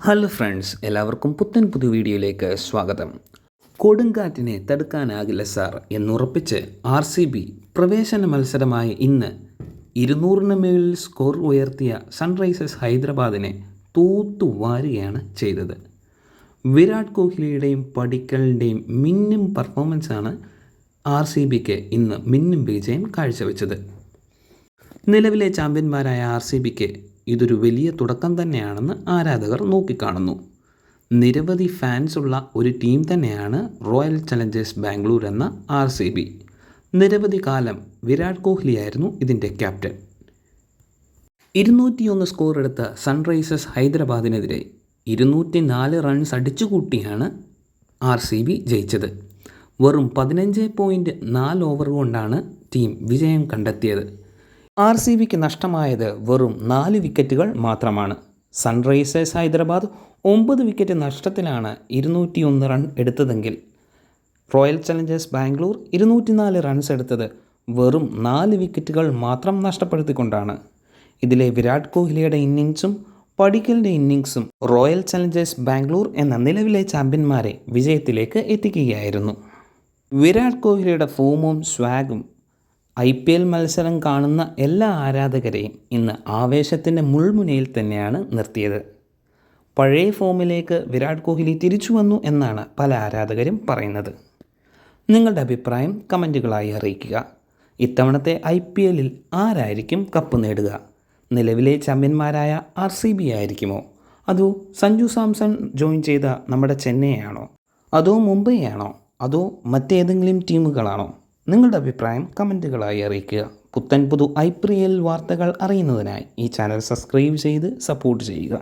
Hello friends, എല്ലാവർക്കും പുതിയ വീഡിയോയിലേക്ക് സ്വാഗതം. കൊടുങ്കാറ്റിനെ തടുക്കാനാകില്ല സാർ എന്നുറപ്പിച്ച് RCB പ്രവേശന മത്സരമായ ഇന്ന് 200-ന് മേളിൽ സ്കോർ ഉയർത്തിയ സൺറൈസേഴ്സ് ഹൈദരാബാദിനെ തൂത്തുവാരുകയാണ് ചെയ്തത്. വിരാട് കോഹ്ലിയുടെയും പടിക്കലിൻ്റെയും മിന്നും പെർഫോമൻസാണ് RCBക്ക് ഇന്ന് മിന്നും വിജയം കാഴ്ചവെച്ചത്. നിലവിലെ ചാമ്പ്യന്മാരായ RCBക്ക് ഇതൊരു വലിയ തുടക്കം തന്നെയാണെന്ന് ആരാധകർ നോക്കിക്കാണുന്നു. നിരവധി ഫാൻസ് ഉള്ള ഒരു ടീം തന്നെയാണ് റോയൽ ചലഞ്ചേഴ്സ് ബാംഗ്ലൂർ എന്ന RCB. നിരവധി കാലം വിരാട് കോഹ്ലിയായിരുന്നു ഇതിൻ്റെ ക്യാപ്റ്റൻ. 201 സ്കോർ എടുത്ത സൺറൈസേഴ്സ് ഹൈദരാബാദിനെതിരെ 204 റൺസ് അടിച്ചുകൂട്ടിയാണ് RCB ജയിച്ചത്. വെറും 15.4 ഓവർ കൊണ്ടാണ് ടീം വിജയം കണ്ടെത്തിയത്. RCBക്ക് നഷ്ടമായത് വെറും 4 വിക്കറ്റുകൾ മാത്രമാണ്. സൺറൈസേഴ്സ് ഹൈദരാബാദ് 9 വിക്കറ്റ് നഷ്ടത്തിലാണ് 201 റൺ എടുത്തതെങ്കിൽ റോയൽ ചലഞ്ചേഴ്സ് ബാംഗ്ലൂർ 204 റൺസ് എടുത്തത് വെറും 4 വിക്കറ്റുകൾ മാത്രം നഷ്ടപ്പെടുത്തിക്കൊണ്ടാണ്. ഇതിലെ വിരാട് കോഹ്ലിയുടെ ഇന്നിങ്സും പടിക്കലിൻ്റെ ഇന്നിങ്സും റോയൽ ചലഞ്ചേഴ്സ് ബാംഗ്ലൂർ എന്ന നിലവിലെ ചാമ്പ്യന്മാരെ വിജയത്തിലേക്ക് എത്തിക്കുകയായിരുന്നു. വിരാട് കോഹ്ലിയുടെ ഫോമും സ്വാഗും IPL മത്സരം കാണുന്ന എല്ലാ ആരാധകരെയും ഇന്ന് ആവേശത്തിൻ്റെ മുൾമുനയിൽ തന്നെയാണ് നിർത്തിയത്. പഴയ ഫോമിലേക്ക് വിരാട് കോഹ്ലി തിരിച്ചു വന്നു എന്നാണ് പല ആരാധകരും പറയുന്നത്. നിങ്ങളുടെ അഭിപ്രായം കമൻറ്റുകളായി അറിയിക്കുക. ഇത്തവണത്തെ IPLൽ ആരായിരിക്കും കപ്പ് നേടുക? നിലവിലെ ചാമ്പ്യന്മാരായ RCB ആയിരിക്കുമോ? അതോ സഞ്ജു സാംസൺ ജോയിൻ ചെയ്ത നമ്മുടെ ചെന്നൈ ആണോ? അതോ മുംബൈ ആണോ? അതോ മറ്റേതെങ്കിലും ടീമുകളാണോ? നിങ്ങളുടെ അഭിപ്രായം കമൻറ്റുകളായി അറിയിക്കുക. പുതിയ IPL വാർത്തകൾ അറിയുന്നതിനായി ഈ ചാനൽ സബ്സ്ക്രൈബ് ചെയ്ത് സപ്പോർട്ട് ചെയ്യുക.